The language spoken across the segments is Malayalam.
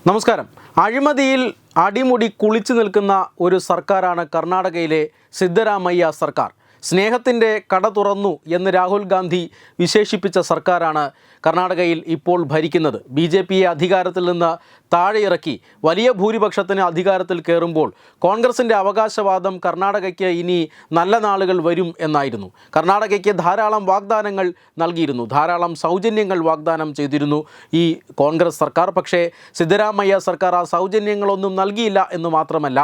നമസ്കാരം. അഴിമതിയിൽ അടിമുടി കുളിച്ചു നിൽക്കുന്ന ഒരു സർക്കാരാണ് കർണാടകയിലെ സിദ്ധരാമയ്യ സർക്കാർ. സ്നേഹത്തിൻ്റെ കട തുറന്നു എന്ന് രാഹുൽ ഗാന്ധി വിശേഷിപ്പിച്ച സർക്കാരാണ് കർണാടകയിൽ ഇപ്പോൾ ഭരിക്കുന്നത്. BJPയെ അധികാരത്തിൽ നിന്ന് താഴെയിറക്കി വലിയ ഭൂരിപക്ഷത്തിന് അധികാരത്തിൽ കയറുമ്പോൾ കോൺഗ്രസിൻ്റെ അവകാശവാദം കർണാടകയ്ക്ക് ഇനി നല്ല നാളുകൾ വരും എന്നായിരുന്നു. കർണാടകയ്ക്ക് ധാരാളം വാഗ്ദാനങ്ങൾ നൽകിയിരുന്നു, ധാരാളം സൗജന്യങ്ങൾ വാഗ്ദാനം ചെയ്തിരുന്നു ഈ കോൺഗ്രസ് സർക്കാർ. പക്ഷേ സിദ്ധരാമയ്യ സർക്കാർ ആ സൗജന്യങ്ങളൊന്നും നൽകിയില്ല എന്ന് മാത്രമല്ല,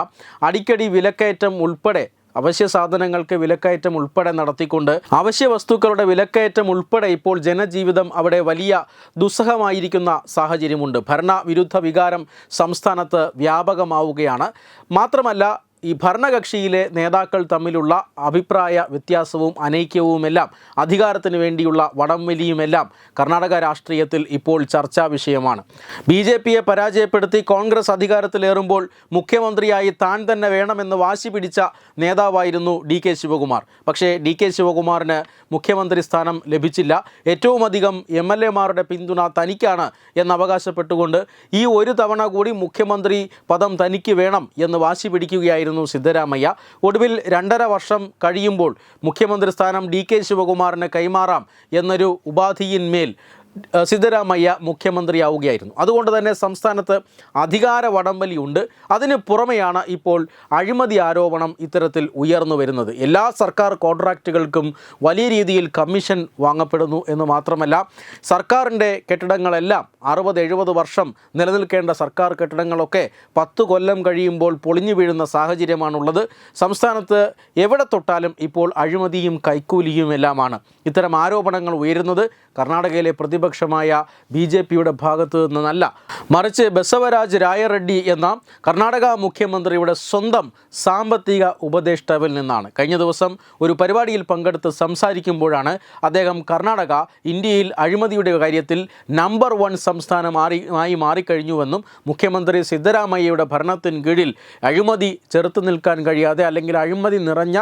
അടിക്കടി വിലക്കയറ്റം ഉൾപ്പെടെ അവശ്യ സാധനങ്ങൾക്ക് വിലക്കയറ്റം ഉൾപ്പെടെ നടത്തിക്കൊണ്ട് അവശ്യ വസ്തുക്കളുടെ വിലക്കയറ്റം ഉൾപ്പെടെ ഇപ്പോൾ ജനജീവിതം അവിടെ വലിയ ദുസ്സഹമായിരിക്കുന്ന സാഹചര്യമുണ്ട്. ഭരണവിരുദ്ധ വികാരം സംസ്ഥാനത്ത് വ്യാപകമാവുകയാണ്. മാത്രമല്ല, ഈ ഭരണകക്ഷിയിലെ നേതാക്കൾ തമ്മിലുള്ള അഭിപ്രായ വ്യത്യാസവും അനൈക്യവുമെല്ലാം അധികാരത്തിന് വേണ്ടിയുള്ള വടംവലിയുമെല്ലാം കർണാടക രാഷ്ട്രീയത്തിൽ ഇപ്പോൾ ചർച്ചാ വിഷയമാണ്. BJPയെ പരാജയപ്പെടുത്തി കോൺഗ്രസ് അധികാരത്തിലേറുമ്പോൾ മുഖ്യമന്ത്രിയായി താൻ തന്നെ വേണമെന്ന് വാശി പിടിച്ച നേതാവായിരുന്നു DK ശിവകുമാർ. പക്ഷേ DK ശിവകുമാറിന് മുഖ്യമന്ത്രി സ്ഥാനം ലഭിച്ചില്ല. ഏറ്റവും അധികം MLA-മാരുടെ പിന്തുണ തനിക്കാണ് എന്നവകാശപ്പെട്ടുകൊണ്ട് ഈ ഒരു തവണ കൂടി മുഖ്യമന്ത്രി പദം തനിക്ക് വേണം എന്ന് വാശി പിടിക്കുകയായിരുന്നു സിദ്ധരാമയ്യ. ഒടുവിൽ 2.5 വർഷം കഴിയുമ്പോൾ മുഖ്യമന്ത്രി സ്ഥാനം DK ശിവകുമാറിന് കൈമാറാം എന്നൊരു ഉപാധിയിന്മേൽ സിദ്ധരാമയ്യ മുഖ്യമന്ത്രിയാവുകയായിരുന്നു. അതുകൊണ്ട് തന്നെ സംസ്ഥാനത്ത് അധികാര വടംവലിയുണ്ട്. അതിന് പുറമെയാണ് ഇപ്പോൾ അഴിമതി ആരോപണം ഇത്തരത്തിൽ ഉയർന്നു വരുന്നത്. എല്ലാ സർക്കാർ കോൺട്രാക്റ്റുകൾക്കും വലിയ രീതിയിൽ കമ്മീഷൻ വാങ്ങപ്പെടുന്നു എന്ന് മാത്രമല്ല, സർക്കാരിൻ്റെ കെട്ടിടങ്ങളെല്ലാം 60-70 വർഷം നിലനിൽക്കേണ്ട സർക്കാർ കെട്ടിടങ്ങളൊക്കെ 10 കൊല്ലം കഴിയുമ്പോൾ പൊളിഞ്ഞു വീഴുന്ന സാഹചര്യമാണുള്ളത്. സംസ്ഥാനത്ത് എവിടെ തൊട്ടാലും ഇപ്പോൾ അഴിമതിയും കൈക്കൂലിയുമെല്ലാമാണ്. ഇത്തരം ആരോപണങ്ങൾ ഉയരുന്നത് കർണാടകയിലെ പ്രതിപക്ഷമായ BJPയുടെ ഭാഗത്തു നിന്നല്ല, മറിച്ച് ബസവരാജ് രായറെഡ്ഡി എന്ന കർണാടക മുഖ്യമന്ത്രിയുടെ സ്വന്തം സാമ്പത്തിക ഉപദേഷ്ടാവിൽ നിന്നാണ്. കഴിഞ്ഞ ദിവസം ഒരു പരിപാടിയിൽ പങ്കെടുത്ത് സംസാരിക്കുമ്പോഴാണ് അദ്ദേഹം കർണാടക ഇന്ത്യയിൽ അഴിമതിയുടെ കാര്യത്തിൽ നമ്പർ 1 സംസ്ഥാനമായി മാറിക്കഴിഞ്ഞുവെന്നും മുഖ്യമന്ത്രി സിദ്ധരാമയ്യയുടെ ഭരണത്തിന് കീഴിൽ അഴിമതി ചെറുത്തു നിൽക്കാൻ കഴിയാതെ അല്ലെങ്കിൽ അഴിമതി നിറഞ്ഞ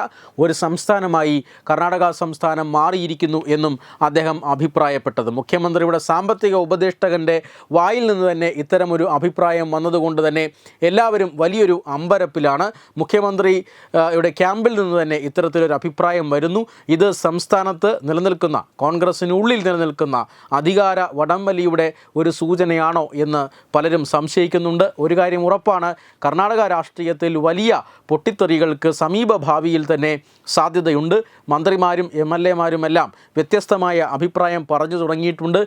ഒരു സംസ്ഥാനമായി കർണാടക സംസ്ഥാനം മാറിയിരിക്കുന്നു എന്നും അദ്ദേഹം അഭിപ്രായപ്പെട്ടത്. മുഖ്യമന്ത്രിയുടെ സാമ്പത്തിക ഉപദേഷ്ടകൻ്റെ വായിൽ നിന്ന് തന്നെ ഇത്തരമൊരു അഭിപ്രായം വന്നതുകൊണ്ട് തന്നെ എല്ലാവരും വലിയൊരു അമ്പരപ്പിലാണ്. മുഖ്യമന്ത്രിയുടെ ക്യാമ്പിൽ നിന്ന് തന്നെ ഇത്തരത്തിലൊരു അഭിപ്രായം വരുന്നു. ഇത് സംസ്ഥാനത്ത് നിലനിൽക്കുന്ന, കോൺഗ്രസിനുള്ളിൽ നിലനിൽക്കുന്ന അധികാര വടംവലിയുടെ ഒരു സൂചനയാണോ എന്ന് പലരും സംശയിക്കുന്നുണ്ട്. ഒരു കാര്യം ഉറപ്പാണ്, കർണാടക രാഷ്ട്രീയത്തിൽ വലിയ പൊട്ടിത്തെറികൾക്ക് സമീപ ഭാവിയിൽ തന്നെ സാധ്യതയുണ്ട്. മന്ത്രിമാരും MLA-മാരുമെല്ലാം വ്യത്യസ്തമായ അഭിപ്രായം പറഞ്ഞു തുടങ്ങിയിട്ടുണ്ട്.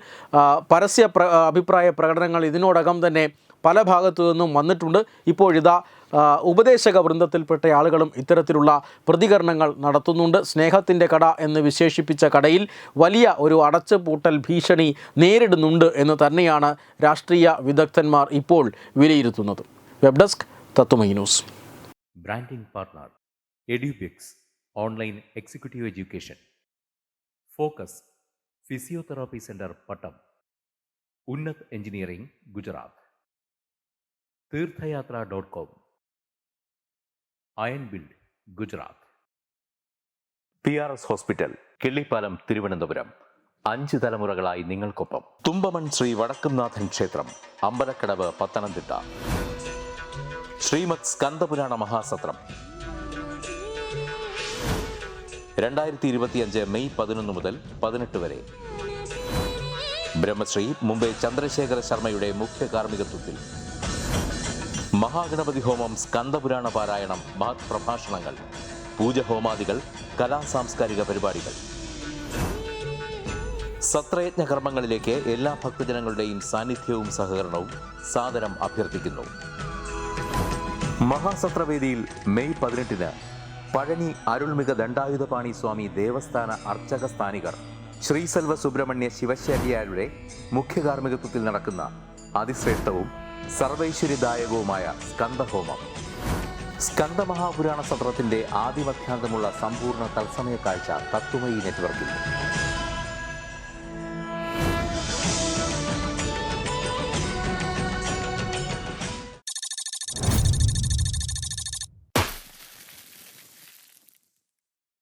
പരസ്യ അഭിപ്രായ പ്രകടനങ്ങൾ ഇതിനോടകം തന്നെ പല ഭാഗത്തു നിന്നും വന്നിട്ടുണ്ട്. ഇപ്പോഴിതാ ഉപദേശക വൃന്ദത്തിൽപ്പെട്ട ആളുകളും ഇത്തരത്തിലുള്ള പ്രതികരണങ്ങൾ നടത്തുന്നുണ്ട്. സ്നേഹത്തിൻ്റെ കട എന്ന് വിശേഷിപ്പിച്ച കടയിൽ വലിയ ഒരു അടച്ചുപൂട്ടൽ ഭീഷണി നേരിടുന്നുണ്ട് എന്ന് തന്നെയാണ് രാഷ്ട്രീയ വിദഗ്ധന്മാർ ഇപ്പോൾ വിലയിരുത്തുന്നത്. Web desk Tatwamayi news. Branding partner Edubix online executive education. Focus physiotherapy centre Pattom. Unnat engineering Gujarat. തീർത്ഥയാത്ര.com. Iron build Gujarat. PRS hospital Killipalam Thiruvananthapuram. 5 തലമുറകളായി നിങ്ങൾക്കൊപ്പം. തുമ്പമൺ ശ്രീ വടക്കുംനാഥൻ ക്ഷേത്രം അമ്പലക്കടവ് പത്തനംതിട്ട. ശ്രീമദ് സ്കന്ദപുരാണ മഹാസത്രം 2025 മെയ് 11 മുതൽ 18 വരെ. ബ്രഹ്മശ്രീ മുംബൈ ചന്ദ്രശേഖര ശർമ്മയുടെ മുഖ്യ കാർമ്മികത്വത്തിൽ മഹാഗണപതി ഹോമം, സ്കന്ദപുരാണ പാരായണം, മഹത് പ്രഭാഷണങ്ങൾ, പൂജഹോമാദികൾ, കലാസാംസ്കാരിക പരിപാടികൾ. സത്രയജ്ഞ കർമ്മങ്ങളിലേക്ക് എല്ലാ ഭക്തജനങ്ങളുടെയും സാന്നിധ്യവും സഹകരണവും സാദരം അഭ്യർത്ഥിക്കുന്നു. മഹാസത്രവേദിയിൽ മെയ് 18 പഴനി അരുൾമിക ദണ്ഡായുധപാണി സ്വാമി ദേവസ്ഥാന അർച്ചക സ്ഥാനികർ ശ്രീസെൽവ സുബ്രഹ്മണ്യ ശിവശാരിയാരുടെ മുഖ്യ കാർമ്മികത്വത്തിൽ നടക്കുന്ന അതിശ്രേഷ്ഠവും സർവൈശ്വര്യദായകവുമായ സ്കന്ദഹോമം. സ്കന്ദമഹാപുരാണ സത്രത്തിന്റെ ആദിമധ്യാന്തമുള്ള സമ്പൂർണ്ണ തത്സമയ കാഴ്ച തത്വമയി നെറ്റ്വർക്കിൽ.